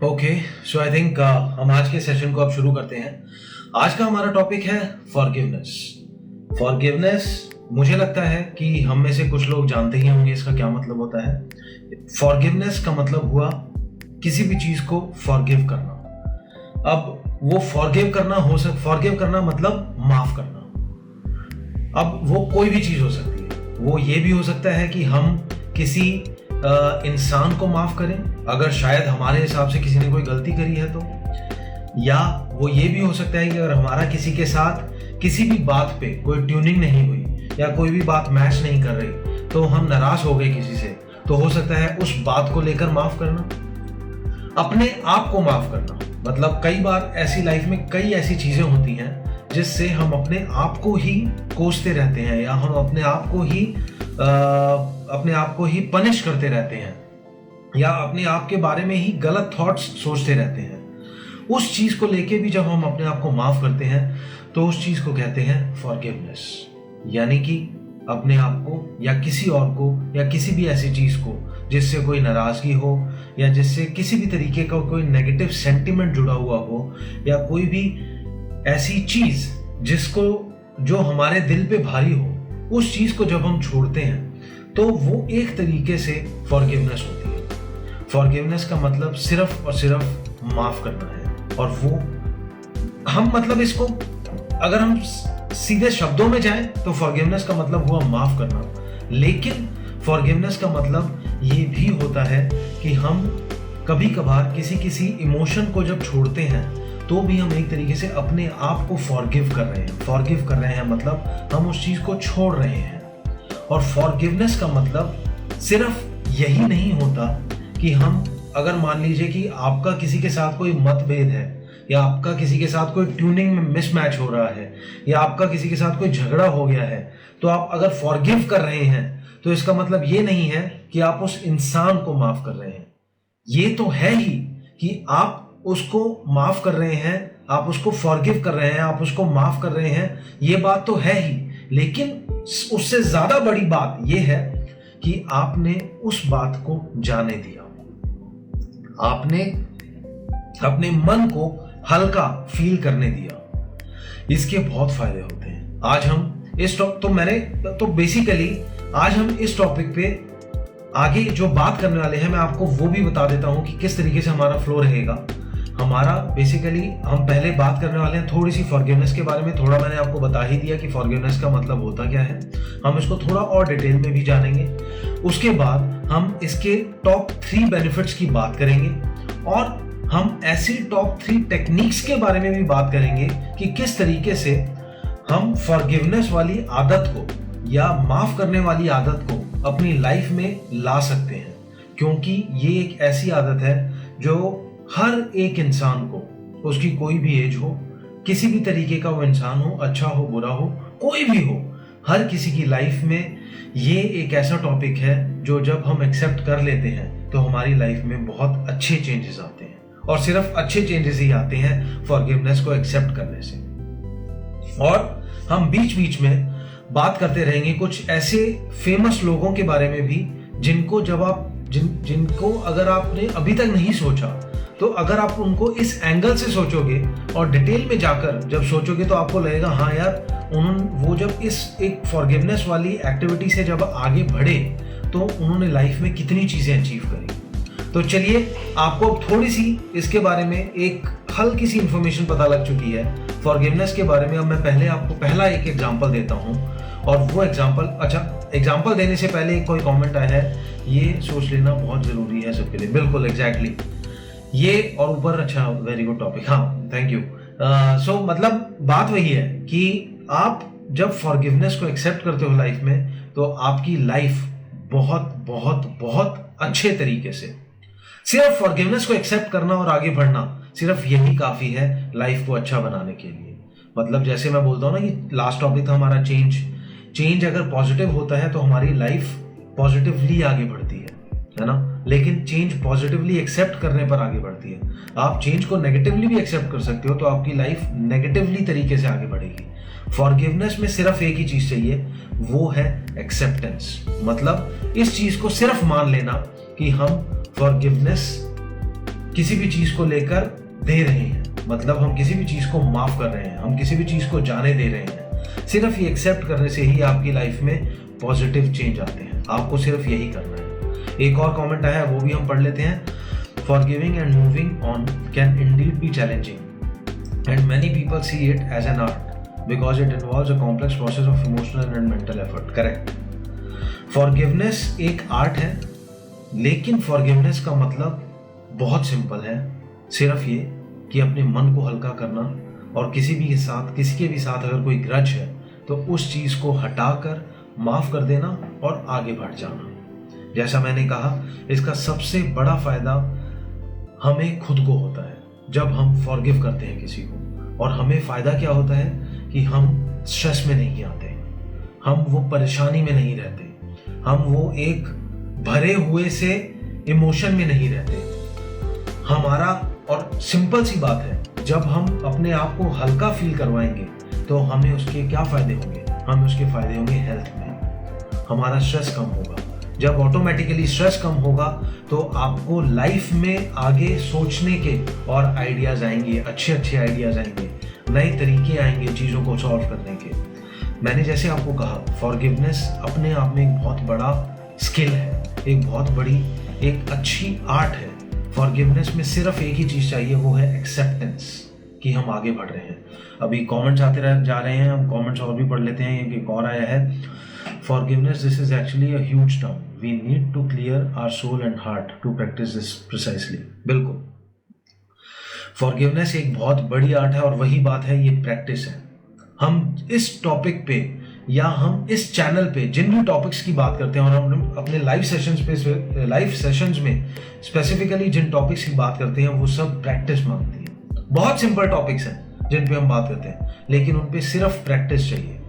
Okay, so I think हम आज के सेशन को अब शुरू करते हैं। आज का हमारा टॉपिक है फॉरगिवनेस। फॉरगिवनेस मुझे लगता है कि हम में से कुछ लोग जानते ही होंगे इसका क्या मतलब होता है। फॉरगिवनेस का मतलब हुआ किसी भी चीज को फॉरगिव करना। अब वो फॉरगिव करना मतलब माफ करना। अब वो कोई भी चीज हो सकती है। वो ये भी हो सकता है कि हम किसी इंसान को माफ करें अगर शायद हमारे हिसाब से किसी ने कोई गलती करी है तो, या वो ये भी हो सकता है कि अगर हमारा किसी के साथ किसी भी बात पे कोई ट्यूनिंग नहीं हुई या कोई भी बात मैच नहीं कर रही तो हम नाराज हो गए किसी से, तो हो सकता है उस बात को लेकर माफ करना। अपने आप को माफ करना मतलब कई बार ऐसी लाइफ में कई ऐसी चीजें होती हैं जिससे हम अपने आप को ही कोसते रहते हैं या हम अपने आप को ही पनिश करते रहते हैं या अपने आप के बारे में ही गलत थॉट्स सोचते रहते हैं। उस चीज को लेके भी जब हम अपने आप को माफ करते हैं तो उस चीज को कहते हैं फॉरगिवनेस। यानी कि अपने आप को या किसी और को या किसी भी ऐसी चीज को जिससे कोई नाराजगी हो या जिससे किसी भी तरीके का कोई नेगेटिव सेंटिमेंट जुड़ा हुआ हो या कोई भी ऐसी चीज जो हमारे दिल पे भारी हो, उस चीज को जब हम छोड़ते हैं तो वो एक तरीके से फॉरगिवनेस होती है। फॉरगिवनेस का मतलब सिर्फ और सिर्फ माफ करना है। और वो हम मतलब इसको अगर हम सीधे शब्दों में जाएं तो फॉरगिवनेस का मतलब हुआ माफ करना, लेकिन फॉरगिवनेस का मतलब ये भी होता है कि हम कभी कभार किसी इमोशन को जब छोड़ते हैं तो भी हम एक तरीके से अपने आप को फॉरगिव कर रहे हैं मतलब हम उस चीज को छोड़ रहे हैं। और फॉरगिवनेस का मतलब सिर्फ यही नहीं होता कि हम अगर मान लीजिए कि आपका किसी के साथ कोई मतभेद है या आपका किसी के साथ कोई ट्यूनिंग में मिसमैच हो रहा है या आपका किसी के साथ कोई झगड़ा हो गया है, तो आप अगर फॉरगिव कर रहे हैं तो इसका मतलब ये नहीं है कि आप उस इंसान को माफ कर रहे हैं। ये तो है ही कि आप उसको माफ कर रहे हैं, आप उसको फॉरगिव कर रहे हैं, आप उसको माफ कर रहे हैं, ये बात तो है ही, लेकिन उससे ज्यादा बड़ी बात यह है कि आपने उस बात को जाने दिया। आपने अपने मन को हल्का फील करने दिया। इसके बहुत फायदे होते हैं। आज हम बेसिकली आज हम इस टॉपिक पे आगे जो बात करने वाले हैं मैं आपको वो भी बता देता हूं कि किस तरीके से हमारा फ्लो रहेगा। हमारा बेसिकली हम पहले बात करने वाले हैं थोड़ी सी फॉरगिवनेस के बारे में। थोड़ा मैंने आपको बता ही दिया कि फॉरगिवनेस का मतलब होता क्या है। हम इसको थोड़ा और डिटेल में भी जानेंगे। उसके बाद हम इसके टॉप 3 बेनिफिट्स की बात करेंगे और हम ऐसी टॉप 3 टेक्निक्स के बारे में भी बात करेंगे कि किस तरीके से हम फॉरगिवनेस वाली आदत को या माफ करने वाली आदत को अपनी लाइफ में ला सकते हैं, क्योंकि ये एक ऐसी आदत है जो हर एक इंसान को, उसकी कोई भी एज हो, किसी भी तरीके का वो इंसान हो, अच्छा हो बुरा हो, कोई भी हो, हर किसी की लाइफ में ये एक ऐसा टॉपिक है जो जब हम एक्सेप्ट कर लेते हैं तो हमारी लाइफ में बहुत अच्छे चेंजेस आते हैं। और सिर्फ अच्छे चेंजेस ही आते हैं फॉरगिवनेस को एक्सेप्ट करने से। और हम बीच बीच में बात करते रहेंगे कुछ ऐसे फेमस लोगों के बारे में भी जिनको अगर आपने अभी तक नहीं सोचा, तो अगर आप उनको इस एंगल से सोचोगे और डिटेल में जाकर जब सोचोगे तो आपको लगेगा हाँ यार, वो जब इस एक फॉरगिवनेस वाली एक्टिविटी से जब आगे बढ़े तो उन्होंने लाइफ में कितनी चीजें अचीव करी। तो चलिए, आपको थोड़ी सी इसके बारे में एक हल्की सी इंफॉर्मेशन पता लग चुकी है फॉरगिवनेस के बारे में। अब मैं पहले आपको पहला एक एग्जांपल देता हूं और वो एग्जांपल देने से पहले कोई कमेंट आया है, ये सोच लेना बहुत जरूरी है सबके लिए। बिल्कुल एग्जैक्टली ये और ऊपर, अच्छा वेरी गुड टॉपिक, हाँ थैंक यू। सो मतलब बात वही है कि आप जब फॉरगिवनेस को एक्सेप्ट करते हो लाइफ में तो आपकी लाइफ बहुत बहुत बहुत अच्छे तरीके से, सिर्फ फॉरगिवनेस को एक्सेप्ट करना और आगे बढ़ना सिर्फ यही काफी है लाइफ को अच्छा बनाने के लिए। मतलब जैसे मैं बोलता हूँ ना कि लास्ट टॉपिक था हमारा चेंज अगर पॉजिटिव होता है तो हमारी लाइफ पॉजिटिवली आगे बढ़ती है ना। लेकिन चेंज पॉजिटिवली एक्सेप्ट करने पर आगे बढ़ती है। आप चेंज को नेगेटिवली भी एक्सेप्ट कर सकते हो तो आपकी लाइफ नेगेटिवली तरीके से आगे बढ़ेगी। फॉरगिवनेस में सिर्फ एक ही चीज चाहिए, वो है एक्सेप्टेंस। मतलब इस चीज को सिर्फ मान लेना कि हम फॉरगिवनेस किसी भी चीज को लेकर दे रहे हैं, मतलब हम किसी भी चीज को माफ कर रहे हैं, हम किसी भी चीज को जाने दे रहे हैं। सिर्फ ये एक्सेप्ट करने से ही आपकी लाइफ में पॉजिटिव चेंज आते हैं। आपको सिर्फ यही करना है। एक और कमेंट आया है, वो भी हम पढ़ लेते हैं। Forgiving and moving on can indeed be challenging, and many people see it as an art because it involves a complex process of emotional and mental effort. Correct. Forgiveness एक आर्ट है, लेकिन forgiveness का मतलब बहुत simple है, सिर्फ ये कि अपने मन को हल्का करना और किसी के भी साथ अगर कोई ग्रज है तो उस चीज को हटाकर माफ कर देना और आगे बढ़ जाना। जैसा मैंने कहा, इसका सबसे बड़ा फायदा हमें खुद को होता है जब हम फॉरगिव करते हैं किसी को। और हमें फायदा क्या होता है कि हम स्ट्रेस में नहीं आते, हम वो परेशानी में नहीं रहते, हम वो एक भरे हुए से इमोशन में नहीं रहते हमारा। और सिंपल सी बात है, जब हम अपने आप को हल्का फील करवाएंगे तो हमें उसके क्या फायदे होंगे? हमें उसके फायदे होंगे हेल्थ में, हमारा स्ट्रेस कम होगा। जब ऑटोमेटिकली स्ट्रेस कम होगा तो आपको लाइफ में आगे सोचने के और आइडियाज आएंगे, अच्छे आइडियाज आएंगे, नए तरीके आएंगे चीज़ों को सॉल्व करने के। मैंने जैसे आपको कहा, फॉरगिवनेस अपने आप में एक बहुत बड़ा स्किल है, एक बहुत बड़ी एक अच्छी आर्ट है। फॉरगिवनेस में सिर्फ एक ही चीज़ चाहिए, वो है एक्सेप्टेंस, कि हम आगे बढ़ रहे हैं। अभी कमेंट्स आते जा रहे हैं, हम कमेंट्स और भी पढ़ लेते हैं। एक और आया है, Forgiveness, this is actually a huge term. We need to clear our soul and heart to practice this precisely. बिल्कुल, Forgiveness एक बहुत बड़ी आर्ट है और वही बात है, ये प्रैक्टिस है। हम इस टॉपिक पे या हम इस चैनल पे जिन भी टॉपिक्स की बात करते हैं और हम अपने लाइव सेशंस में स्पेसिफिकली जिन टॉपिक्स की बात करते हैं, वो सब प्रैक्टिस मांगती है। बहुत सिंपल टॉपिक्स हैं जिन पे हम बात करते हैं, लेकिन उन पे सिर्फ प्रैक्टिस चाहिए।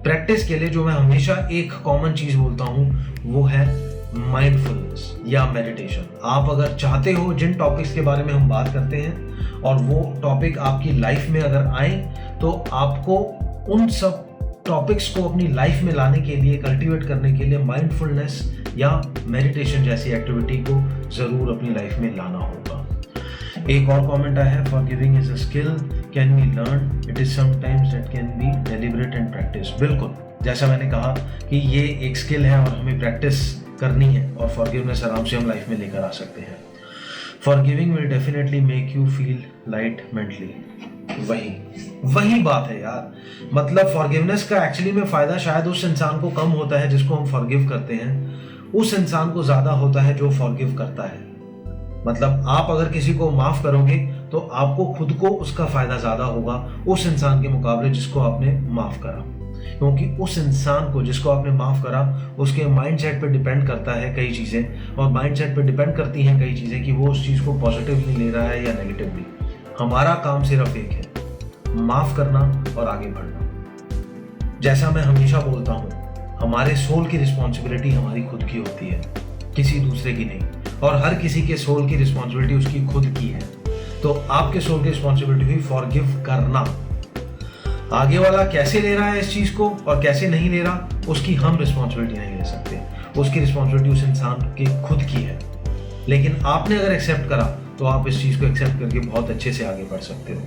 प्रैक्टिस के लिए जो मैं हमेशा एक कॉमन चीज बोलता हूं, वो है माइंडफुलनेस या मेडिटेशन। आप अगर चाहते हो जिन टॉपिक्स के बारे में हम बात करते हैं और वो टॉपिक आपकी लाइफ में अगर आए, तो आपको उन सब टॉपिक्स को अपनी लाइफ में लाने के लिए, कल्टीवेट करने के लिए माइंडफुलनेस या मेडिटेशन जैसी एक्टिविटी को जरूर अपनी लाइफ में लाना होगा। एक और कमेंट आया है, forgiving is a skill, can be learn, it is sometimes that can be deliberate and practice. बिल्कुल, जैसा मैंने कहा कि ये एक स्किल है और हमें प्रैक्टिस करनी है, और फॉरगिवनेस आराम से हम लाइफ में लेकर आ सकते हैं। Forgiving will definitely make you feel light mentally. वही बात है यार, मतलब फॉरगिवनेस का एक्चुअली में फायदा शायद उस इंसान को कम होता है जिसको हम फॉरगिव करते हैं, उस इंसान को ज्यादा होता है जो फॉरगिव करता है। मतलब आप अगर किसी को माफ करोगे तो आपको खुद को उसका फायदा ज्यादा होगा उस इंसान के मुकाबले जिसको आपने माफ करा, क्योंकि उस इंसान को जिसको आपने माफ करा उसके माइंडसेट पे डिपेंड करता है कई चीजें, और माइंडसेट पे डिपेंड करती हैं कई चीजें कि वो उस चीज को पॉजिटिवली ले रहा है या नेगेटिवली। हमारा काम सिर्फ एक है, माफ करना और आगे बढ़ना। जैसा मैं हमेशा बोलता हूँ, हमारे सोल की रिस्पॉन्सिबिलिटी हमारी खुद की होती है, किसी दूसरे की नहीं, और हर किसी के सोल की रिस्पॉन्सिबिलिटी उसकी खुद की है। तो आपके सोल की रिस्पॉन्सिबिलिटी हुई फॉरगिव करना। आगे वाला कैसे ले रहा है इस चीज को और कैसे नहीं ले रहा, उसकी हम रिस्पॉन्सिबिलिटी नहीं ले सकते, उसकी रिस्पॉन्सिबिलिटी उस इंसान की खुद की है। लेकिन आपने अगर एक्सेप्ट करा तो आप इस चीज को एक्सेप्ट करके बहुत अच्छे से आगे बढ़ सकते हो।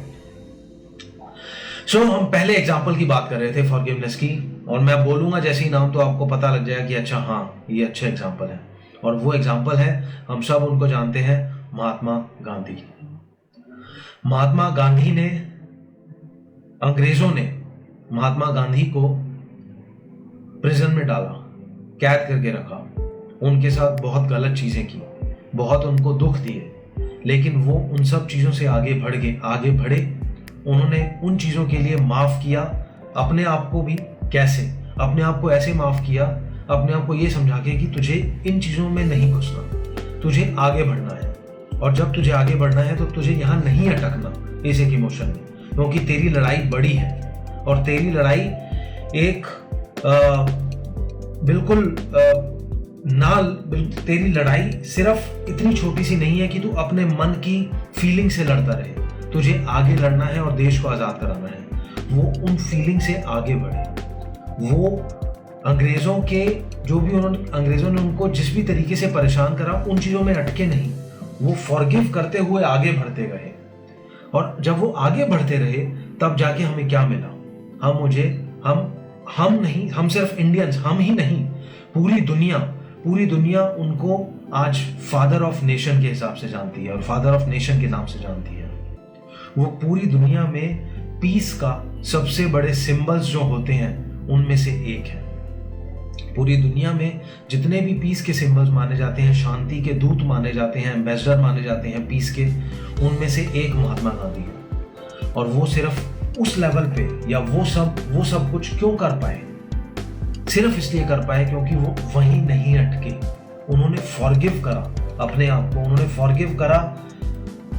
हम पहले एग्जाम्पल की बात कर रहे थे फॉरगिवनेस की, और मैं बोलूंगा जैसे ही नाम तो आपको पता लग जाएगा कि अच्छा हाँ ये अच्छा एग्जाम्पल है, और वो एग्जाम्पल है, हम सब उनको जानते हैं, महात्मा गांधी। महात्मा गांधी ने, अंग्रेजों ने महात्मा गांधी को प्रिजन में डाला, कैद करके रखा, उनके साथ बहुत गलत चीजें की, बहुत उनको दुख दिए, लेकिन वो उन सब चीजों से आगे बढ़े। उन्होंने उन चीजों के लिए माफ किया, अपने आप को भी। कैसे? अपने आप को ऐसे माफ किया, अपने आप को ये समझा के कि तुझे इन चीजों में नहीं घुसना, तुझे आगे बढ़ना है, और जब तुझे आगे बढ़ना है तो तुझे यहाँ नहीं अटकना इस एक इमोशन में, क्योंकि तेरी लड़ाई बड़ी है, और तेरी लड़ाई एक तेरी लड़ाई सिर्फ इतनी छोटी सी नहीं है कि तू अपने मन की फीलिंग से लड़ता रहे। तुझे आगे लड़ना है और देश को आजाद कराना है। वो उन फीलिंग से आगे बढ़े। वो अंग्रेजों ने उनको जिस भी तरीके से परेशान करा, उन चीजों में अटके नहीं, वो फॉरगिव करते हुए आगे बढ़ते गए, और जब वो आगे बढ़ते रहे तब जाके हमें क्या मिला, हम नहीं, हम सिर्फ इंडियंस, हम ही नहीं, पूरी दुनिया उनको आज फादर ऑफ नेशन के हिसाब से जानती है और फादर ऑफ नेशन के नाम से जानती है। वो पूरी दुनिया में पीस का सबसे बड़े सिंबल्स जो होते हैं उनमें से एक है। पूरी दुनिया में जितने भी पीस के सिंबल्स माने जाते हैं, शांति के दूत माने जाते हैं, एम्बेसडर माने जाते हैं पीस के, उनमें से एक महात्मा गांधी है। और वो सिर्फ उस लेवल पे, या वो सब कुछ क्यों कर पाए, सिर्फ इसलिए कर पाए क्योंकि वो वहीं नहीं अटके। उन्होंने फॉरगिव करा अपने आप को, उन्होंने फॉरगिव करा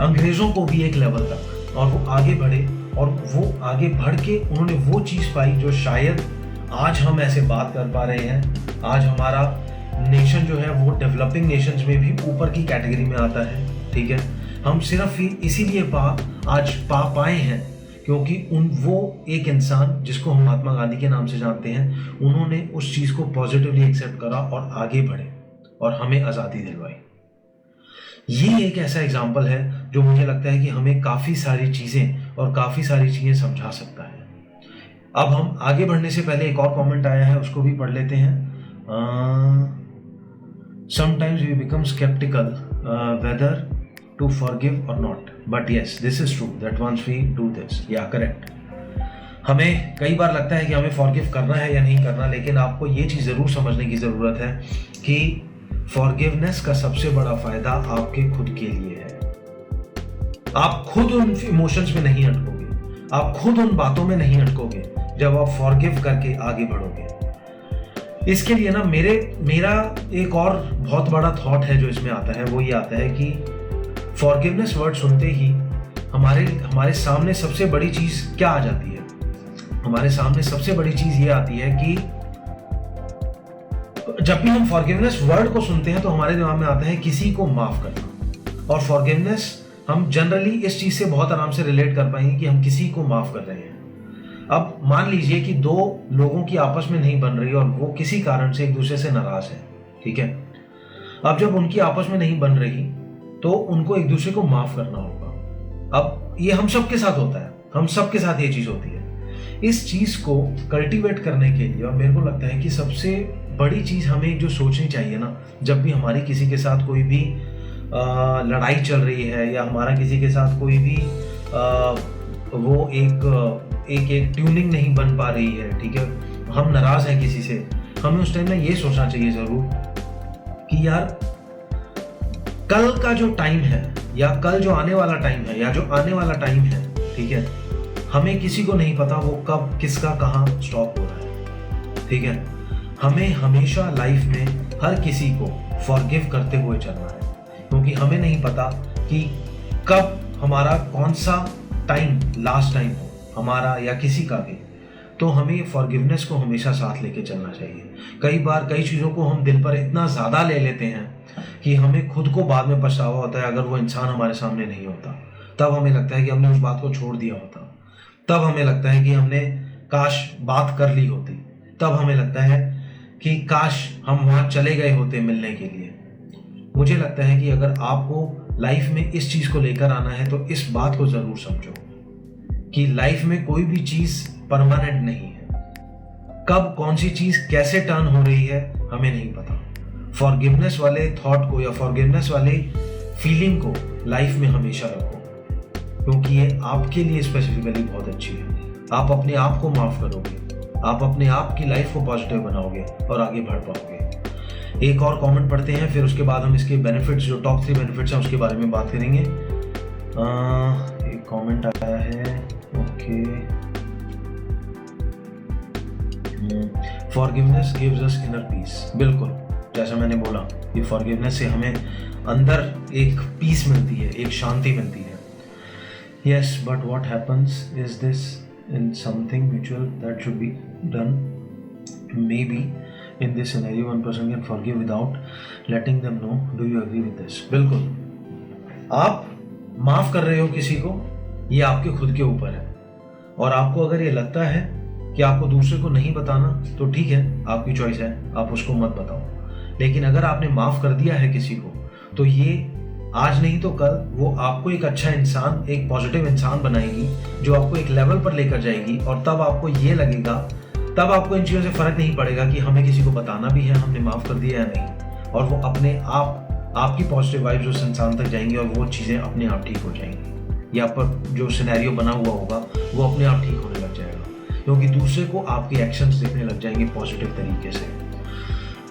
अंग्रेजों को भी एक लेवल तक, और वो आगे बढ़े, और वो आगे बढ़ के उन्होंने वो चीज पाई जो शायद आज हम ऐसे बात कर पा रहे हैं। आज हमारा नेशन जो है वो डेवलपिंग नेशंस में भी ऊपर की कैटेगरी में आता है, ठीक है। हम सिर्फ इसीलिए आज पा पाए हैं क्योंकि वो एक इंसान जिसको हम महात्मा गांधी के नाम से जानते हैं, उन्होंने उस चीज को पॉजिटिवली एक्सेप्ट करा और आगे बढ़े और हमें आजादी दिलवाई। ये एक ऐसा एग्जाम्पल है जो मुझे लगता है कि हमें काफी सारी चीजें समझा सकता है। अब हम आगे बढ़ने से पहले एक और कमेंट आया है, उसको भी पढ़ लेते हैं। Sometimes we become sceptical whether to forgive or not, but yes this is true that once we do this, या करेक्ट। हमें कई बार लगता है कि हमें फॉरगिव करना है या नहीं करना, लेकिन आपको ये चीज जरूर समझने की जरूरत है कि फॉरगिवनेस का सबसे बड़ा फायदा आपके खुद के लिए है। आप खुद उन इमोशंस में नहीं अटकोगे, आप खुद उन बातों में नहीं अटकोगे जब आप फॉरगिव करके आगे बढ़ोगे। इसके लिए ना मेरा एक और बहुत बड़ा थॉट है जो इसमें आता है, वो ये आता है कि फॉरगिवनेस वर्ड सुनते ही हमारे सामने सबसे बड़ी चीज क्या आ जाती है। हमारे सामने सबसे बड़ी चीज ये आती है कि जब भी हम फॉरगिवनेस वर्ड को सुनते हैं तो हमारे दिमाग में आता है किसी को माफ करना। और फॉरगिवनेस हम जनरली इस चीज से बहुत आराम से रिलेट कर पाएंगे कि हम किसी को माफ कर रहे हैं। अब मान लीजिए कि दो लोगों की आपस में नहीं बन रही और वो किसी कारण से एक दूसरे से नाराज है, ठीक है। अब जब उनकी आपस में नहीं बन रही तो उनको एक दूसरे को माफ करना होगा। अब ये हम सबके साथ होता है, हम सबके साथ ये चीज होती है। इस चीज को कल्टीवेट करने के लिए, और मेरे को लगता है कि सबसे बड़ी चीज हमें जो सोचनी चाहिए ना, जब भी हमारी किसी के साथ कोई भी लड़ाई चल रही है, या हमारा किसी के साथ कोई भी वो एक ट्यूनिंग नहीं बन पा रही है, ठीक है, हम नाराज हैं किसी से, हमें उस टाइम में ये सोचना चाहिए जरूर कि यार कल का जो टाइम है, या कल जो आने वाला टाइम है, या जो आने वाला टाइम है, ठीक है, हमें किसी को नहीं पता वो कब किसका कहाँ स्टॉप हो रहा है, ठीक है। हमें हमेशा लाइफ में हर किसी को फॉरगिव करते हुए चलना है, क्योंकि हमें नहीं पता कि कब हमारा कौन सा टाइम लास्ट टाइम हो, हमारा या किसी का भी। तो हमें फॉरगिवनेस को हमेशा साथ लेके चलना चाहिए। कई बार कई चीज़ों को हम दिल पर इतना ज़्यादा ले लेते हैं कि हमें खुद को बाद में पछतावा होता है। अगर वो इंसान हमारे सामने नहीं होता, तब हमें लगता है कि हमने उस बात को छोड़ दिया होता, तब हमें लगता है कि हमने काश बात कर ली होती, तब हमें लगता है कि काश हम वहाँ चले गए होते मिलने के लिए। मुझे लगता है कि अगर आपको लाइफ में इस चीज़ को लेकर आना है तो इस बात को ज़रूर समझो कि लाइफ में कोई भी चीज़ परमानेंट नहीं है। कब कौन सी चीज़ कैसे टर्न हो रही है हमें नहीं पता। फॉरगिवनेस वाले थॉट को या फॉरगिवनेस वाले फीलिंग को लाइफ में हमेशा रखो, क्योंकि ये आपके लिए स्पेसिफिकली बहुत अच्छी है। आप अपने आप को माफ़ करोगे, आप अपने आप की लाइफ को पॉजिटिव बनाओगे और आगे बढ़ पाओगे। एक और कमेंट पढ़ते हैं, फिर उसके बाद हम इसके बेनिफिट्स, जो टॉप 3 बेनिफिट्स हैं, उसके बारे में बात करेंगे। एक कमेंट आया है, okay, forgiveness gives us inner peace. बिल्कुल, जैसा मैंने बोला कि फॉरगिवनेस से हमें अंदर एक पीस मिलती है, एक शांति मिलती है। Yes, but what happens is this in something mutual that should be done? May be in this scenario one person can forgive without letting them know. Do you agree with this? बिल्कुल, आप माफ कर रहे हो किसी को, ये आपके खुद के ऊपर है। और आपको अगर ये लगता है कि आपको दूसरे को नहीं बताना तो ठीक है, आपकी चॉइस है, आप उसको मत बताओ। लेकिन अगर आपने माफ कर दिया है किसी को तो ये आज नहीं तो कल वो आपको एक अच्छा इंसान, एक पॉजिटिव इंसान बनाएगी जो आपको एक लेवल पर लेकर जाएगी। और तब आपको ये लगेगा, तब आपको इन चीज़ों से फर्क नहीं पड़ेगा कि हमें किसी को बताना भी है हमने माफ़ कर दिया या नहीं, और वो अपने आप, आपकी पॉजिटिव वाइब्स उस इंसान तक जाएंगी और वो चीज़ें अपने आप ठीक हो जाएंगी। या पर जो सिनेरियो बना हुआ होगा वो अपने आप ठीक होने लग जाएगा, क्योंकि दूसरे को आपके एक्शंस दिखने लग जाएंगे पॉजिटिव तरीके से।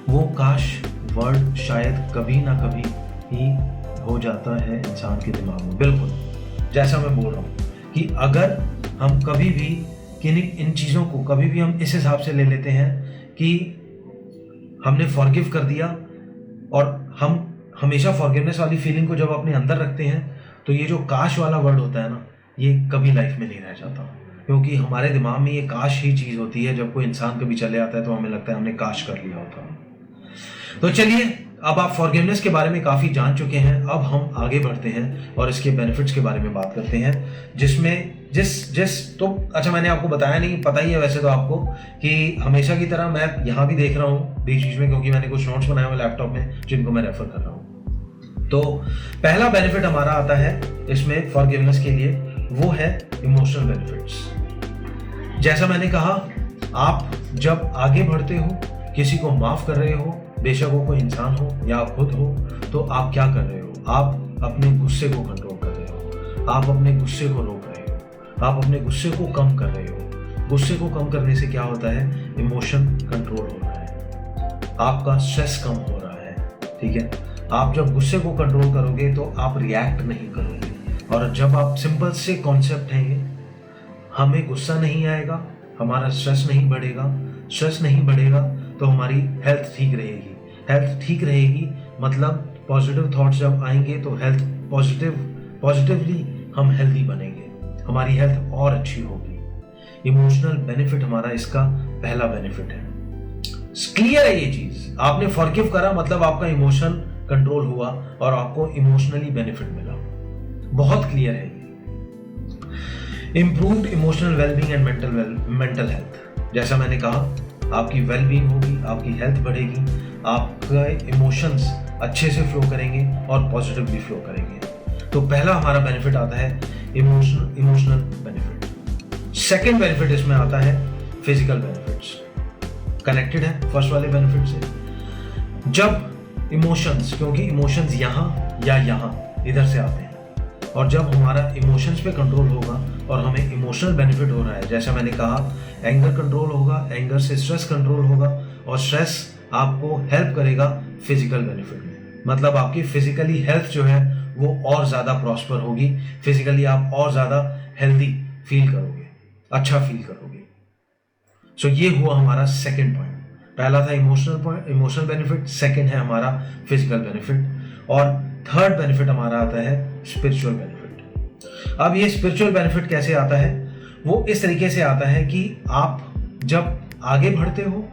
वो काश वर्ड शायद कभी ना कभी ही हो जाता है इंसान के दिमाग में। बिल्कुल जैसा मैं बोल रहा हूँ कि अगर हम कभी भी इन चीज़ों को कभी भी हम इस हिसाब से ले लेते हैं कि हमने फॉरगिव कर दिया, और हम हमेशा फॉरगिवनेस वाली फीलिंग को जब अपने अंदर रखते हैं, तो ये जो काश वाला वर्ड होता है ना, ये कभी लाइफ में नहीं रह जाता, क्योंकि हमारे दिमाग में ये काश ही चीज़ होती है। जब कोई इंसान कभी चले आता है तो हमें लगता है हमने काश कर लिया होता। तो चलिए, अब आप फॉरगिवनेस के बारे में काफ़ी जान चुके हैं, अब हम आगे बढ़ते हैं और इसके बेनिफिट्स के बारे में बात करते हैं, जिसमें तो अच्छा, मैंने आपको बताया नहीं, पता ही है वैसे तो आपको कि हमेशा की तरह मैं यहाँ भी देख रहा हूँ बीच बीच में, क्योंकि मैंने कुछ नोट्स बनाए हुए लैपटॉप में जिनको मैं रेफर कर रहा हूँ। तो पहला बेनिफिट हमारा आता है इसमें फॉरगिवनेस के लिए, वो है इमोशनल बेनिफिट्स। जैसा मैंने कहा, आप जब आगे बढ़ते हो, किसी को माफ कर रहे हो, बेशक वो कोई इंसान हो या आप खुद हो, तो आप क्या कर रहे हो? आप अपने गुस्से को कंट्रोल कर रहे हो, आप अपने गुस्से को रोक रहे हो, आप अपने गुस्से को कम कर रहे हो। गुस्से को कम करने से क्या होता है? इमोशन कंट्रोल हो रहा है, आपका स्ट्रेस कम हो रहा है। ठीक है, आप जब गुस्से को कंट्रोल करोगे तो आप रिएक्ट नहीं करोगे, और जब आप, सिंपल से कॉन्सेप्ट है ये, हमें गुस्सा नहीं आएगा, हमारा स्ट्रेस नहीं बढ़ेगा, स्ट्रेस नहीं बढ़ेगा तो हमारी हेल्थ ठीक रहेगी। हेल्थ ठीक रहेगी मतलब पॉजिटिव थॉट्स जब आएंगे तो हेल्थ पॉजिटिवली हम हेल्दी बनेंगे, हमारी हेल्थ और अच्छी होगी। इमोशनल बेनिफिट हमारा इसका पहला बेनिफिट है। क्लियर है ये चीज? आपने फॉरगिव करा मतलब आपका इमोशन कंट्रोल हुआ और आपको इमोशनली बेनिफिट मिला। बहुत क्लियर है ये। Improved emotional wellbeing and mental health. जैसा मैंने कहा, आपकी वेलबींग होगी, आपकी हेल्थ बढ़ेगी, आपके इमोशंस अच्छे से फ्लो करेंगे और पॉजिटिवली फ्लो करेंगे। तो पहला हमारा बेनिफिट आता है इमोशनल बेनिफिट। सेकंड बेनिफिट इसमें आता है फिजिकल बेनिफिट्स, कनेक्टेड है फर्स्ट वाले बेनिफिट से। जब इमोशंस, क्योंकि इमोशंस यहाँ या यहाँ इधर से आते हैं, और जब हमारा इमोशंस पे कंट्रोल होगा और हमें इमोशनल बेनिफिट हो रहा है, जैसा मैंने कहा, एंगर कंट्रोल होगा, एंगर से स्ट्रेस कंट्रोल होगा, और स्ट्रेस आपको हेल्प करेगा फिजिकल बेनिफिट में। मतलब आपकी फिजिकली हेल्थ जो है वो और ज़्यादा प्रॉस्पर होगी, फिजिकली आप और ज़्यादा हेल्दी फील करोगे, अच्छा फील करोगे। सो ये हुआ हमारा सेकेंड पॉइंट। पहला था इमोशनल बेनिफिट, सेकेंड है हमारा फिजिकल बेनिफिट, और थर्ड बेनिफिट हमारा आता है स्पिरिचुअल बेनिफिट। अब ये स्पिरिचुअल बेनिफिट कैसे आता है? वो इस तरीके से आता है कि आप जब आगे बढ़ते हो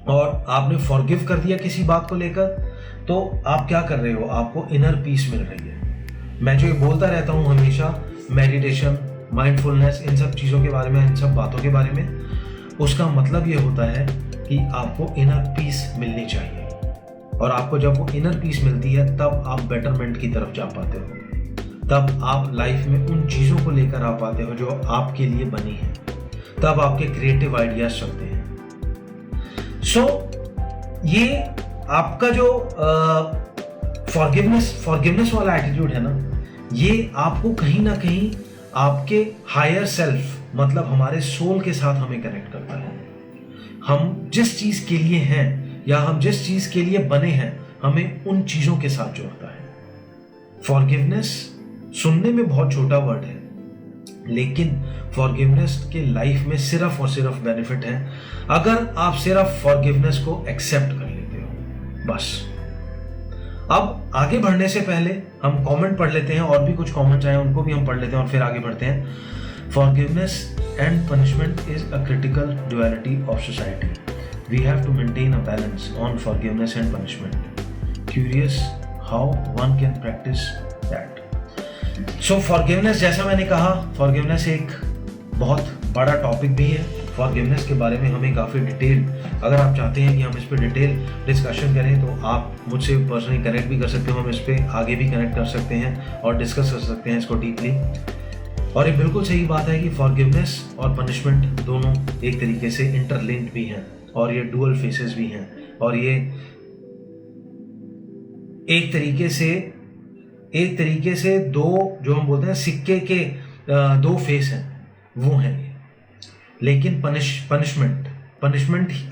और आपने फॉरगिव कर दिया किसी बात को लेकर, तो आप क्या कर रहे हो? आपको इनर पीस मिल रही है। मैं जो ये बोलता रहता हूँ हमेशा, मेडिटेशन, माइंडफुलनेस, इन सब चीज़ों के बारे में, इन सब बातों के बारे में, उसका मतलब ये होता है कि आपको इनर पीस मिलनी चाहिए, और आपको जब वो इनर पीस मिलती है तब आप बेटरमेंट की तरफ जा पाते हो, तब आप लाइफ में उन चीज़ों को लेकर आ पाते हो जो आपके लिए बनी है, तब आपके क्रिएटिव आइडियाज चलते हैं। सो ये आपका जो फॉरगिवनेस वाला एटीट्यूड है ना, ये आपको कहीं ना कहीं आपके हायर सेल्फ, मतलब हमारे सोल के साथ हमें कनेक्ट करता है। हम जिस चीज के लिए हैं या हम जिस चीज के लिए बने हैं, हमें उन चीजों के साथ जोड़ता है। फॉरगिवनेस सुनने में बहुत छोटा वर्ड है, लेकिन फॉरगिवनेस के लाइफ में सिर्फ और सिर्फ बेनिफिट है अगर आप सिर्फ फॉरगिवनेस को एक्सेप्ट कर लेते हो, बस। अब आगे बढ़ने से पहले हम कमेंट पढ़ लेते हैं, और भी कुछ कमेंट्स आए उनको भी हम पढ़ लेते हैं और फिर आगे बढ़ते हैं। Forgiveness and punishment is a critical duality of society. We have to maintain a balance on forgiveness and punishment. Curious how one can practise that. So forgiveness, जैसा मैंने कहा, फॉरगिवनेस एक बहुत बड़ा टॉपिक भी है, फॉरगिवनेस के बारे में हमें काफ़ी डिटेल, अगर आप चाहते हैं कि हम इस पर डिटेल डिस्कशन करें तो आप मुझसे पर्सनली कनेक्ट भी कर सकते हो, हम इस पर आगे भी कनेक्ट कर सकते हैं और डिस्कस कर सकते हैं इसको डीपली। और ये बिल्कुल सही बात है कि फॉरगिवनेस और पनिशमेंट दोनों एक तरीके से इंटरलिंक्ड भी हैं और ये डुअल फेसेस भी हैं, और ये एक तरीके से दो, जो हम बोलते हैं सिक्के के दो फेस हैं, वो हैं ये। लेकिन पनिशमेंट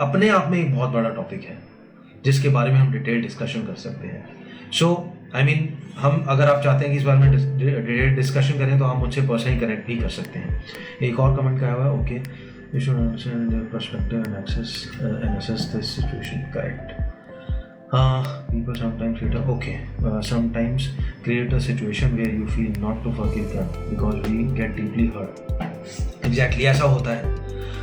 अपने आप में एक बहुत बड़ा टॉपिक है जिसके बारे में हम डिटेल डिस्कशन कर सकते हैं। हम अगर आप चाहते हैं कि इस बारे में डिटेल डिस्कशन करें तो आप मुझसे पर्सनली कनेक्ट भी कर सकते हैं। एक और कमेंट क्या हुआ, okay, you should understand their perspective and assess this situation, correct. People sometimes sometimes create a situation where you feel not to forgive them because we get deeply hurt. Exactly, ऐसा होता है।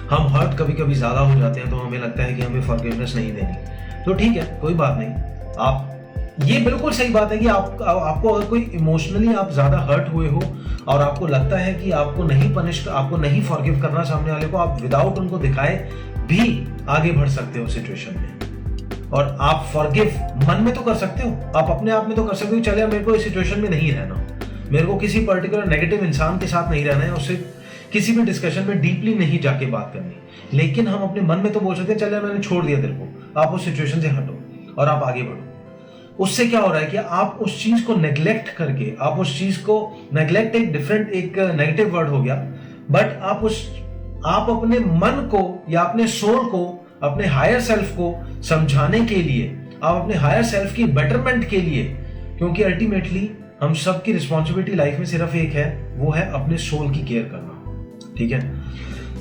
हम hurt कभी कभी ज़्यादा हो जाते हैं तो हमें लगता है कि हमें फॉरगिवनेस नहीं देनी, तो ठीक है, कोई बात नहीं। आप, ये बिल्कुल सही बात है कि आपको अगर कोई इमोशनली आप ज़्यादा हर्ट हुए हो और आपको लगता है कि आपको नहीं फॉरगिव करना सामने वाले को, आप विदाउट उनको दिखाए भी आगे बढ़ सकते हो सिचुएशन में। और आप फॉरगिव मन में तो कर सकते हो, आप अपने आप में तो कर सकते हो, चले मेरे को इस सिचुएशन में नहीं रहना, मेरे को किसी पर्टिकुलर नेगेटिव इंसान के साथ नहीं रहना है, उससे किसी भी डिस्कशन में डीपली नहीं जाके बात करनी। लेकिन हम अपने मन में तो बोल सकते हैं, चले मैंने छोड़ दिया तेरे को, आप उस सिचुएशन से हटो और आप आगे बढ़ो। उससे क्या हो रहा है कि आप उस चीज को नेग्लेक्ट करके, आप उस चीज को, नेग्लेक्ट एक नेगेटिव वर्ड हो गया, बट आप अपने मन को या अपने सोल को, अपने हायर सेल्फ को समझाने के लिए, आप अपने हायर सेल्फ की बेटरमेंट के लिए, क्योंकि अल्टीमेटली हम सब की रिस्पॉन्सिबिलिटी लाइफ में सिर्फ एक है, वो है अपने सोल की केयर करना, ठीक है।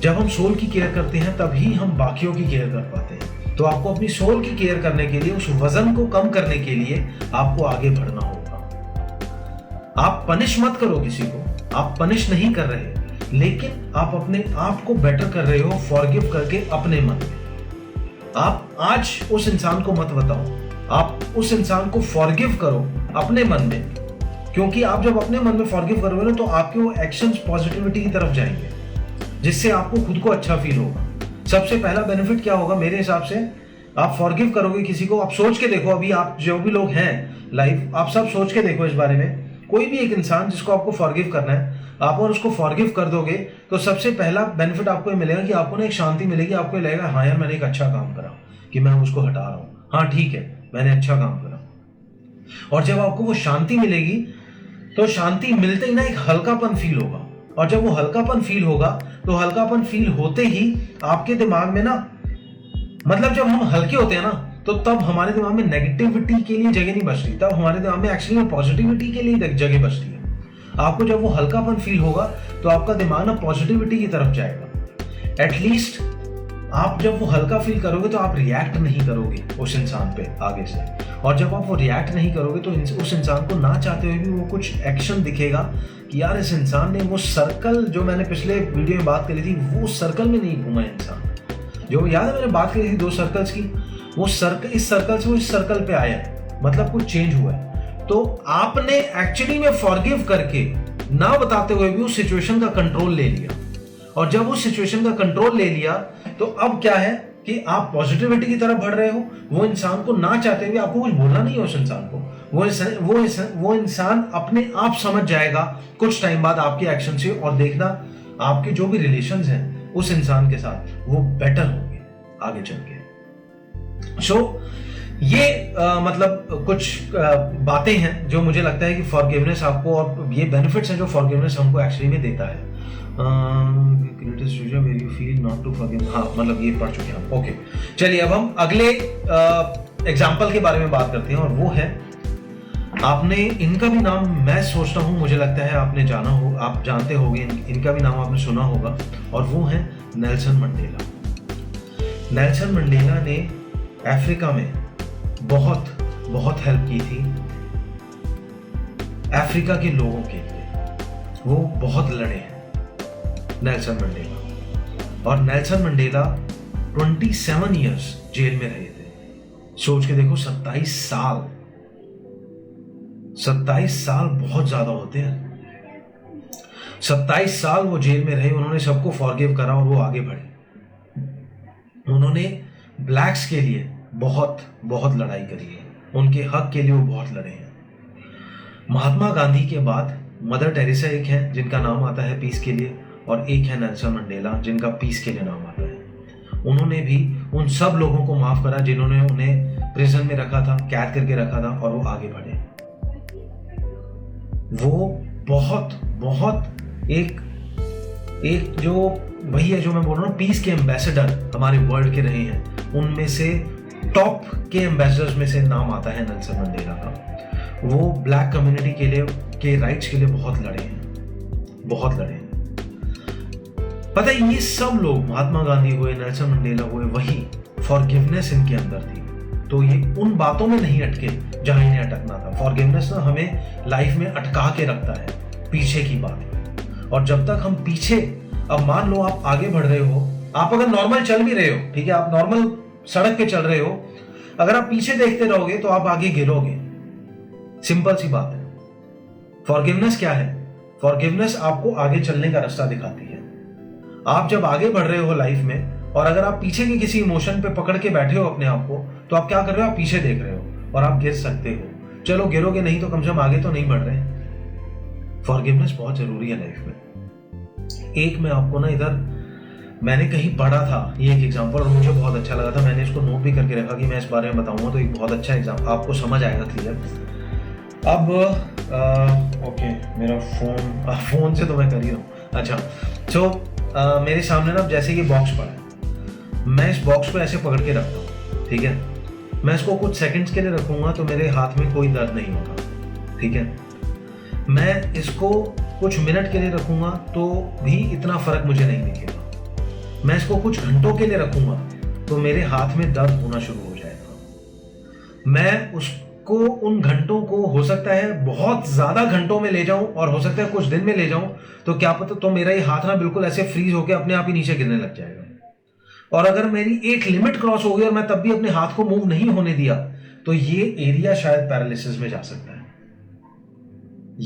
जब हम सोल की केयर करते हैं तभी हम बाकियों की केयर कर पाते हैं। तो आपको अपनी सोल की केयर करने के लिए, उस वजन को कम करने के लिए आपको आगे बढ़ना होगा। आप पनिश मत करो किसी को, आप पनिश नहीं कर रहे, लेकिन आप अपने आप को बेटर कर रहे हो फॉरगिव करके अपने मन में। आप आज उस इंसान को मत बताओ, आप उस इंसान को फॉरगिव करो अपने मन में, क्योंकि आप जब अपने मन में फॉरगिव करोगे ना तो आपके वो एक्शंस पॉजिटिविटी की तरफ जाएंगे, जिससे आपको खुद को अच्छा फील होगा। सबसे पहला बेनिफिट क्या होगा मेरे हिसाब से, आप फॉरगिव करोगे किसी को, आप सोच के देखो, अभी आप जो भी लोग हैं लाइव, आप सब सोच के देखो इस बारे में, कोई भी एक इंसान जिसको आपको फॉरगिव करना है, आप और उसको फॉरगिव कर दोगे तो सबसे पहला बेनिफिट आपको ये मिलेगा कि आपको ना एक शांति मिलेगी, आपको ये लगेगा हाँ यार मैंने एक अच्छा काम करा कि मैं उसको हटा रहा हूँ, हाँ ठीक है मैंने अच्छा काम करा। और जब आपको वो शांति मिलेगी तो शांति मिलते ही ना एक हल्कापन फील होगा, और जब वो हल्कापन फील होगा तो हल्कापन फील होते ही आपके दिमाग में ना, मतलब जब हम हल्के होते हैं ना तो तब हमारे दिमाग में नेगेटिविटी के लिए जगह नहीं बचती, तब हमारे दिमाग में एक्चुअली पॉजिटिविटी के लिए जगह बचती है। आपको जब वो हल्कापन फील होगा तो आपका दिमाग ना पॉजिटिविटी की तरफ जाएगा। एटलीस्ट आप जब वो हल्का फील करोगे तो आप रिएक्ट नहीं करोगे उस इंसान पे आगे से, और जब आप वो रिएक्ट नहीं करोगे तो उस इंसान को ना चाहते हुए भी वो कुछ एक्शन दिखेगा कि यार इस इंसान ने वो सर्कल, जो मैंने पिछले वीडियो में बात करी थी, वो सर्कल में नहीं घूमा इंसान, जो याद है मैंने बात करी थी 2 सर्कल्स की, वो सर्कल, इस सर्कल से वो इस सर्कल पे आया है, मतलब कुछ चेंज हुआ है। तो आपने एक्चुअली में फॉरगिव करके ना बताते हुए भी उस सिचुएशन का कंट्रोल ले लिया, और जब उस सिचुएशन का कंट्रोल ले लिया तो अब क्या है कि आप पॉजिटिविटी की तरफ बढ़ रहे हो। वो इंसान को ना चाहते हुए आपको कुछ बोलना नहीं है उस इंसान को, वो इंसान अपने आप समझ जाएगा कुछ टाइम बाद आपके एक्शन से, और देखना आपके जो भी रिलेशंस हैं उस इंसान के साथ वो बेटर होंगे आगे चल के। ये मतलब कुछ बातें हैं जो मुझे लगता है कि फॉरगिवनेस आपको, और ये बेनिफिट्स हैं जो फॉरगिवनेस हमको एक्चुअली में देता है। हाँ, मतलब ये पढ़ चुके हैं। ओके, चलिए अब हम अगले एग्जाम्पल के बारे में बात करते हैं, और वो है, आपने इनका भी नाम मैं सोचता हूँ, मुझे लगता है आपने जाना हो, आप जानते होंगे, इनका भी नाम आपने सुना होगा, और वो है नेल्सन मंडेला। नेल्सन मंडेला ने अफ्रीका में बहुत हेल्प की थी अफ्रीका के लोगों के लिए, वो बहुत लड़े हैं नेल्सन मंडेला। और नेल्सन मंडेला 27 इयर्स जेल में रहे थे। सोच के देखो, 27 साल बहुत ज्यादा होते हैं। 27 साल वो जेल में रहे, उन्होंने सबको फॉरगिव करा और वो आगे बढ़े। उन्होंने ब्लैक्स के लिए बहुत बहुत लड़ाई करी है, उनके हक के लिए वो बहुत लड़े हैं। महात्मा गांधी के बाद मदर टेरेसा एक है जिनका नाम आता है पीस के लिए, और एक है नेल्सन मंडेला जिनका पीस के लिए नाम आता है। उन्होंने भी उन सब लोगों को माफ करा जिन्होंने उन्हें प्रिजन में रखा था, कैद करके रखा था, और वो आगे बढ़े। वो बहुत बहुत एक जो वही है जो मैं बोल रहा हूँ, पीस के एम्बेसडर हमारे वर्ल्ड के रहे हैं, उनमें से टॉप के एम्बेसडर्स में से नाम आता है नेल्सन मंडेला का। वो ब्लैक कम्युनिटी के लिए, के राइट्स के लिए बहुत लड़े हैं, बहुत लड़े हैं। पता है, ये सब लोग, महात्मा गांधी हुए, नेल्सन मंडेला हुए, वही फॉरगिवनेस इनके अंदर थी। तो ये उन बातों में नहीं अटके जहां इन्हें अटकना था। फॉरगिवनेस ना हमें लाइफ में अटका के रखता है, पीछे की बात। और जब तक हम पीछे, अब मान लो आप आगे बढ़ रहे हो, आप अगर नॉर्मल चल भी रहे हो, ठीक है, आप नॉर्मल सड़क पे चल रहे हो, अगर आप पीछे देखते रहोगे तो आप आगे गिरोगे। सिंपल सी बात है। फॉरगिवनेस क्या है? फॉरगिवनेस आपको आगे चलने का रास्ता दिखाती है। आप जब आगे बढ़ रहे हो लाइफ में, और अगर आप पीछे के किसी इमोशन पे पकड़ के बैठे हो अपने आप को, तो आप क्या कर रहे हो? आप पीछे देख रहे हो और आप गिर सकते हो। चलो गिरोगे नहीं तो कम से कम आगे तो नहीं बढ़ रहे। फॉरगिवनेस बहुत जरूरी है लाइफ में। एक मैं आपको ना इधर मैंने कहीं पढ़ा था ये एक एग्जांपल, और मुझे बहुत अच्छा लगा था। मैंने इसको नोट भी करके रखा कि मैं इस बारे में बताऊंगा, तो एक बहुत अच्छा एग्जांपल आपको समझ आएगा क्लियर। अब ओके, मेरा फोन से तो मैं कर ही रहा हूँ। अच्छा, तो मेरे सामने ना जैसे ये बॉक्स पड़ा है, मैं इस बॉक्स को ऐसे पकड़ के रखता हूँ, ठीक है। मैं इसको कुछ सेकंड्स के लिए रखूंगा तो मेरे हाथ में कोई दर्द नहीं होगा, ठीक है। मैं इसको कुछ मिनट के लिए रखूंगा तो भी इतना फर्क मुझे नहीं दिखेगा। मैं इसको कुछ घंटों के लिए रखूंगा तो मेरे हाथ में दर्द होना शुरू हो जाएगा। मैं उसको, उन घंटों को हो सकता है बहुत ज्यादा घंटों में ले जाऊं, और हो सकता है कुछ दिन में ले जाऊं, तो क्या पता, तो मेरा ये हाथ ना बिल्कुल ऐसे फ्रीज होकर अपने आप ही नीचे गिरने लग जाएगा। और अगर मेरी एक लिमिट क्रॉस हो गई और मैं तब भी अपने हाथ को मूव नहीं होने दिया, तो ये एरिया शायद पैरालिसिस में जा सकता है।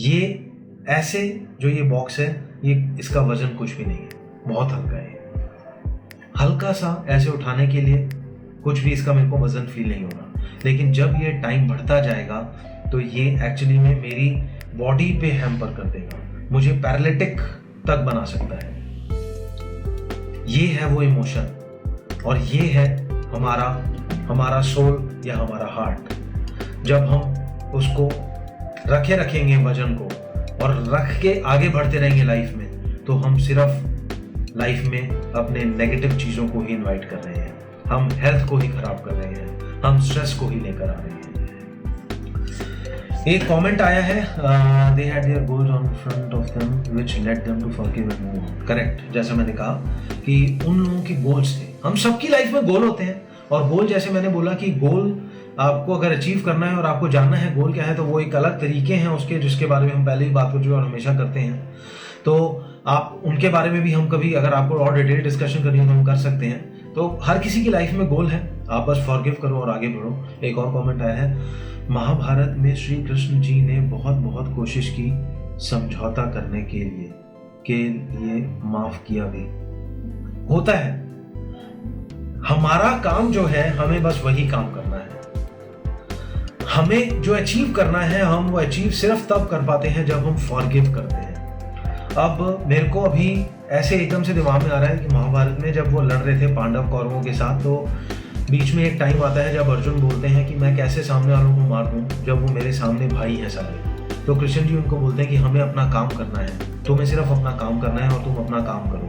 ये ऐसे जो ये बॉक्स है, ये इसका वजन कुछ भी नहीं है, बहुत हल्का है। हल्का सा ऐसे उठाने के लिए कुछ भी इसका मेरे को वजन फील नहीं होगा, लेकिन जब ये टाइम बढ़ता जाएगा तो ये एक्चुअली में मेरी बॉडी पे हैम्पर कर देगा, मुझे पैरालिटिक तक बना सकता है। ये है वो इमोशन, और ये है हमारा सोल या हमारा हार्ट। जब हम उसको रखेंगे वजन को, और रख के आगे बढ़ते रहेंगे लाइफ में, तो हम सिर्फ लाइफ में अपने नेगेटिव चीजों को ही इनवाइट कर रहे हैं, हम हेल्थ को ही खराब कर रहे हैं, हम स्ट्रेस को ही लेकर आ रहे हैं। एक कमेंट आया है, they had their goals on front of them which led them to forgive and move on. Correct, जैसा मैंने कहा कि उन लोगों के गोल्स थे। हम सबकी लाइफ में गोल होते हैं, और गोल, जैसे मैंने बोला कि गोल आपको अगर अचीव करना है और आपको जानना है गोल क्या है, तो वो एक अलग तरीके हैं उसके, जिसके बारे में हम पहले ही बात कर चुके हैं और हमेशा करते हैं। तो आप उनके बारे में भी हम कभी, अगर आपको और डिटेल डिस्कशन करनी हो तो हम कर सकते हैं। तो हर किसी की लाइफ में गोल है, आप बस फॉरगिव करो और आगे बढ़ो। एक और कमेंट आया है, महाभारत में श्री कृष्ण जी ने बहुत बहुत कोशिश की समझौता करने के लिए माफ किया भी। होता है, हमारा काम जो है, हमें बस वही काम करना है। हमें जो अचीव करना है, हम वो अचीव सिर्फ तब कर पाते हैं जब हम फॉरगिव करते हैं। अब मेरे को अभी ऐसे एकदम से दिमाग में आ रहा है कि महाभारत में जब वो लड़ रहे थे पांडव कौरवों के साथ, तो बीच में एक टाइम आता है जब अर्जुन बोलते हैं कि मैं कैसे सामने वालों को मार दूं जब वो मेरे सामने भाई हैं सारे। तो कृष्ण जी उनको बोलते हैं कि हमें अपना काम करना है, तुम्हें सिर्फ अपना काम करना है और तुम अपना काम करो।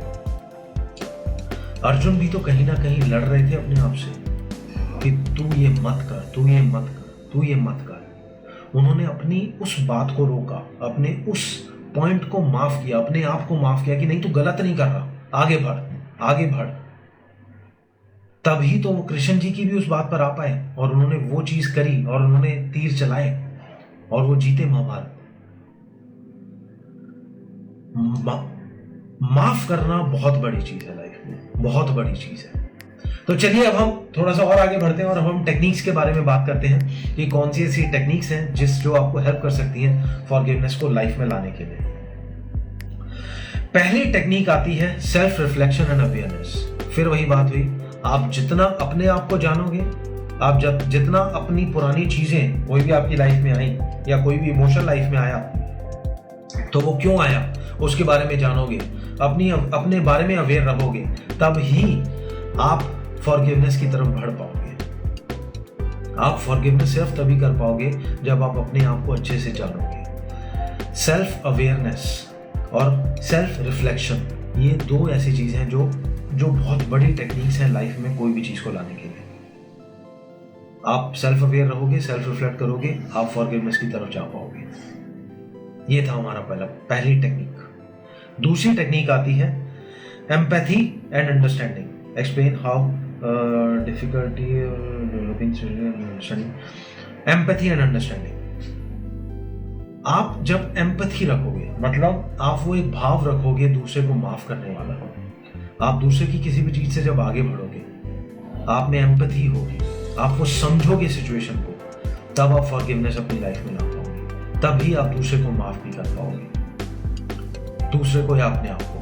अर्जुन भी तो कहीं ना कहीं लड़ रहे थे अपने आप से कि तू ये मत कर, तू ये मत कर, तू ये मत कर। उन्होंने अपनी उस बात को रोका, अपने उस पॉइंट को माफ किया, अपने आप को माफ किया कि नहीं, तू गलत नहीं कर रहा, आगे बढ़, आगे बढ़। तभी तो वो कृष्ण जी की भी उस बात पर आ पाए, और उन्होंने वो चीज करी, और उन्होंने तीर चलाए, और वो जीते महाभारत। माफ करना बहुत बड़ी चीज है लाइफ में, बहुत बड़ी चीज है। तो चलिए अब हम थोड़ा सा और आगे बढ़ते हैं, और हम टेक्निक्स के बारे में बात करते हैं कि कौन सी ऐसी टेक्निक्स हैं जो आपको हेल्प कर सकती हैं फॉरगिवनेस को लाइफ में लाने के लिए। पहली टेक्निक आती है सेल्फ रिफ्लेक्शन एंड अवेयरनेस। फिर वही बात हुई, आप जितना अपने आप को जानोगे, आप जितना अपनी पुरानी चीजें, कोई भी आपकी लाइफ में आई या कोई भी इमोशन लाइफ में आया तो वो क्यों आया उसके बारे में जानोगे, अपने बारे में अवेयर रहोगे, तब ही आप फॉरगिवनेस की तरफ बढ़ पाओगे। आप फॉरगिवनेस सिर्फ तभी कर पाओगे जब आप अपने आप को अच्छे से जानोगे। सेल्फ अवेयरनेस और सेल्फ रिफ्लेक्शन, ये दो ऐसी चीजें हैं जो बहुत बड़ी टेक्निक्स हैं लाइफ में कोई भी चीज को लाने के लिए। आप सेल्फ अवेयर रहोगे, सेल्फ रिफ्लेक्ट करोगे, आप फॉरगिवनेस की तरफ जा पाओगे। ये था हमारा पहली टेक्निक। दूसरी टेक्निक आती है empathy and understanding. Explain how difficulty empathy and understanding. आप जब एम्पैथी रखोगे, मतलब आप वो एक भाव रखोगे दूसरे को माफ करने वाला, आप दूसरे की किसी भी चीज से जब आगे बढ़ोगे, आप में एम्पैथी होगी, आप वो समझोगे सिचुएशन को, तब आप फॉरगिवनेस अपनी लाइफ में ला पाओगे, तभी आप दूसरे को माफ भी कर पाओगे, दूसरे को या अपने आप को।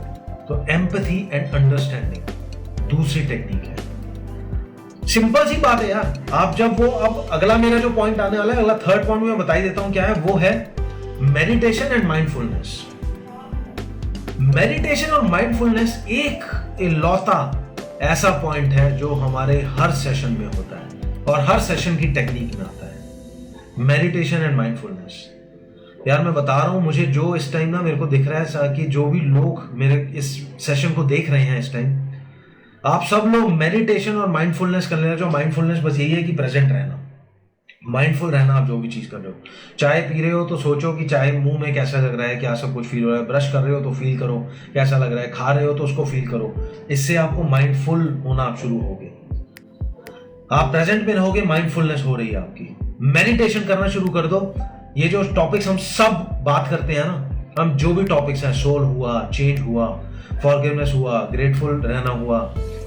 तो एम्पैथी एंड अंडरस्टैंडिंग दूसरी टेक्निक है। सिंपल सी बात है यार। आप जब वो, अब अगला मेरा जो पॉइंट आने वाला है, अगला थर्ड पॉइंट मैं बता ही देता हूं क्या है, वो है मेडिटेशन एंड माइंडफुलनेस। मेडिटेशन और माइंडफुलनेस एक इकलौता ऐसा पॉइंट है जो हमारे हर सेशन में होता है और हर सेशन की टेक्निक में आता है। Meditation and mindfulness. यार मैं बता रहा हूं, मुझे जो इस टाइम ना मेरे को दिख रहा है कि जो भी लोग मेरे इस सेशन को देख रहे हैं इस टाइम, आप सब लोग मेडिटेशन और माइंडफुलनेस कर लेना। जो माइंडफुलनेस बस यही है कि प्रेजेंट रहना, माइंडफुल रहना। आप जो भी चीज कर रहे हो, चाय पी रहे हो तो सोचो कि चाय मुंह में कैसा लग रहा है, क्या सब कुछ फील हो रहा है। ब्रश कर रहे हो तो फील करो कैसा लग रहा है, खा रहे हो तो उसको फील करो। इससे आपको माइंडफुल होना आप शुरू होगे, आप प्रेजेंट में रहोगे, माइंडफुलनेस हो रही है आपकी। मेडिटेशन करना शुरू कर दो। ये जो टॉपिक्स हम सब बात करते हैं ना, हम जो भी टॉपिक्स हैं, सोल हुआ, चेंज हुआ, फॉरगिवनेस हुआ, ग्रेटफुल रहना हुआ,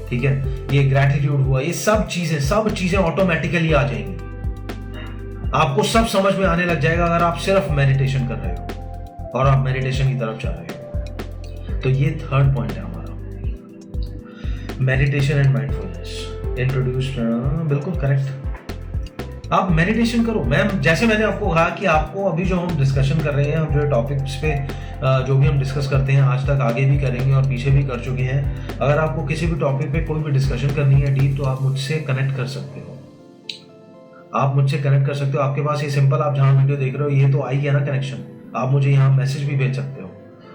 ठीक है, ये ग्रैटिट्यूड हुआ, ये सब चीजें ऑटोमेटिकली आ जाएंगी। आपको सब समझ में आने लग जाएगा अगर आप सिर्फ मेडिटेशन कर रहे हो और आप मेडिटेशन की तरफ जा रहे हो। तो ये थर्ड पॉइंट है हमारा, मेडिटेशन एंड माइंडफुलनेस। इंट्रोड्यूस, बिल्कुल करेक्ट। आप मेडिटेशन करो। जैसे मैंने आपको कहा कि आपको अभी जो हम डिस्कशन कर रहे हैं, हम जो टॉपिक्स पे जो भी हम डिस्कस करते हैं आज तक, आगे भी करेंगे और पीछे भी कर चुके हैं। अगर आपको किसी भी टॉपिक पे कोई भी डिस्कशन करनी है डीप, तो आप मुझसे कनेक्ट कर सकते हो। आप मुझसे कनेक्ट कर सकते हो। आपके पास ये सिंपल, आप जहाँ वीडियो देख रहे हो ये तो आई गया ना कनेक्शन, आप मुझे यहाँ मैसेज भी भेज सकते हो,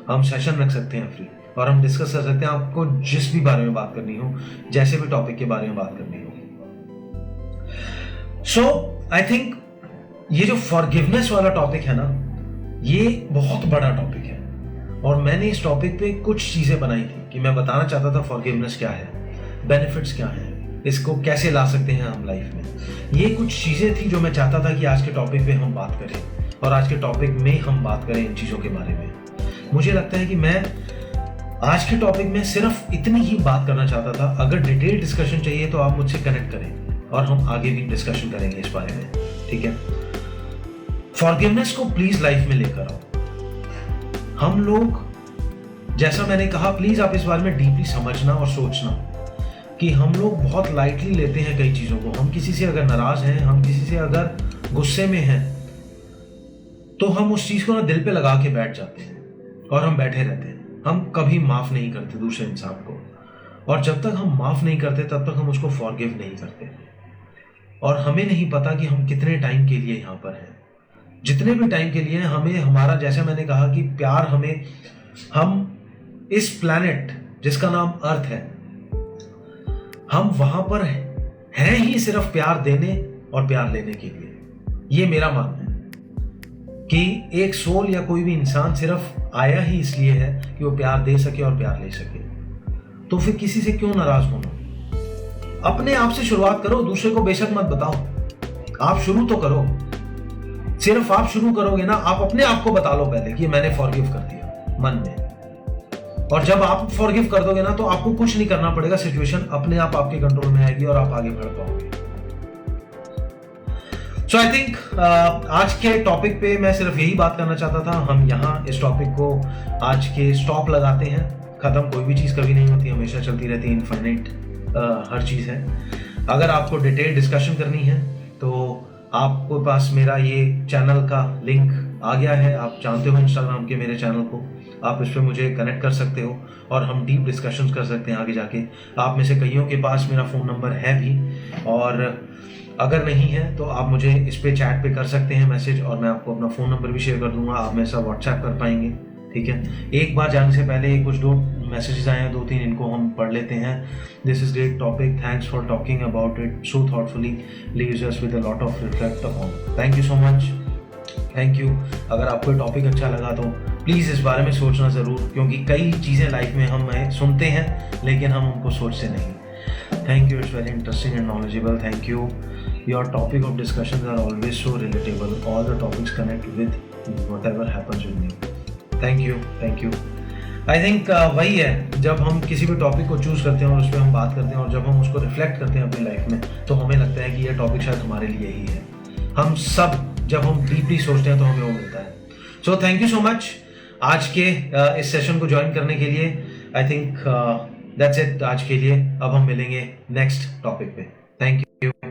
हम सेशन रख सकते हैं फ्री और हम डिस्कस कर सकते हैं आपको जिस भी बारे में बात करनी हो, जैसे भी टॉपिक के बारे में बात करनी हो। सो आई थिंक ये जो फॉरगिवनेस वाला टॉपिक है ना, ये बहुत बड़ा टॉपिक है और मैंने इस टॉपिक पे कुछ चीजें बनाई थी कि मैं बताना चाहता था फॉरगिवनेस क्या है, बेनिफिट्स क्या है, इसको कैसे ला सकते हैं हम लाइफ में। ये कुछ चीजें थी जो मैं चाहता था कि आज के टॉपिक पे हम बात करें और आज के टॉपिक में हम बात करें इन चीजों के बारे में। मुझे लगता है कि मैं आज के टॉपिक में सिर्फ इतनी ही बात करना चाहता था। अगर डिटेल डिस्कशन चाहिए तो आप मुझसे कनेक्ट करें और हम आगे भी डिस्कशन करेंगे इस बारे में, ठीक है। फॉरगिवनेस को प्लीज लाइफ में लेकर आओ। हम लोग, जैसा मैंने कहा, प्लीज आप इस बारे में डीपली समझना और सोचना कि हम लोग बहुत लाइटली लेते हैं कई चीजों को। हम किसी से अगर नाराज हैं, हम किसी से अगर गुस्से में हैं, तो हम उस चीज को ना दिल पे लगा के बैठ जाते हैं और हम बैठे रहते हैं। हम कभी माफ नहीं करते दूसरे इंसान को, और जब तक हम माफ नहीं करते तब तक हम उसको फॉरगिव नहीं करते। और हमें नहीं पता कि हम कितने टाइम के लिए यहाँ पर हैं। जितने भी टाइम के लिए हमें, हमारा, जैसे मैंने कहा कि प्यार, हम इस प्लैनेट जिसका नाम अर्थ है, हम वहां पर हैं ही सिर्फ प्यार देने और प्यार लेने के लिए। ये मेरा मानना है कि एक सोल या कोई भी इंसान सिर्फ आया ही इसलिए है कि वो प्यार दे सके और प्यार ले सके। तो फिर किसी से क्यों नाराज होना? अपने आप से शुरुआत करो, दूसरे को बेशक मत बताओ, आप शुरू तो करो। सिर्फ आप शुरू करोगे ना, आप अपने आप को बता लो पहले कि मैंने फॉरगिव कर दिया मन में, और जब आप फॉरगिव कर दोगे ना तो आपको कुछ नहीं करना पड़ेगा, सिचुएशन अपने आप आपके कंट्रोल में आएगी और आप आगे बढ़ पाओगे। सो आई थिंक आज के टॉपिक पे मैं सिर्फ यही बात करना चाहता था। हम यहाँ इस टॉपिक को आज के स्टॉप लगाते हैं। खत्म कोई भी चीज कभी नहीं होती, हमेशा चलती रहती है, इनफाइनाइट। हर चीज़ है। अगर आपको डिटेल डिस्कशन करनी है तो आपके पास मेरा ये चैनल का लिंक आ गया है, आप जानते हो इंस्टाग्राम के मेरे चैनल को, आप इस पर मुझे कनेक्ट कर सकते हो और हम डीप डिस्कशंस कर सकते हैं आगे जाके। आप में से कईयों के पास मेरा फ़ोन नंबर है भी, और अगर नहीं है तो आप मुझे इस पे चैट पे कर सकते हैं मैसेज, और मैं आपको अपना फ़ोन नंबर भी शेयर कर दूंगा, आप मेरे साथ व्हाट्सएप कर पाएंगे। ठीक है, एक बार जाने से पहले कुछ दो मैसेजेस आए हैं, 2-3, इनको हम पढ़ लेते हैं। This is great topic, thanks for talking about it so thoughtfully, leaves us with a lot of reflect upon. Thank you so much, thank you. अगर आपको टॉपिक अच्छा लगा तो प्लीज़ इस बारे में सोचना ज़रूर, क्योंकि कई चीज़ें लाइफ में हम सुनते हैं लेकिन हम उनको सोचते नहीं। Thank you, it's very interesting and knowledgeable, thank you. Your topic of discussions are always so relatable, all the topics connect with whatever happens with me. Thank you, thank you. I think वही है, जब हम किसी भी topic को choose करते हैं और उस पर हम बात करते हैं और जब हम उसको रिफ्लेक्ट करते हैं अपनी लाइफ में, तो हमें लगता है कि यह टॉपिक शायद हमारे लिए ही है। हम सब जब हम डीपली सोचते हैं तो हमें वो मिलता है। So thank you so much आज के इस सेशन को ज्वाइन करने के लिए। आई थिंक दैट्स इट आज के लिए। अब हम मिलेंगे नेक्स्ट टॉपिक पे। Thank you.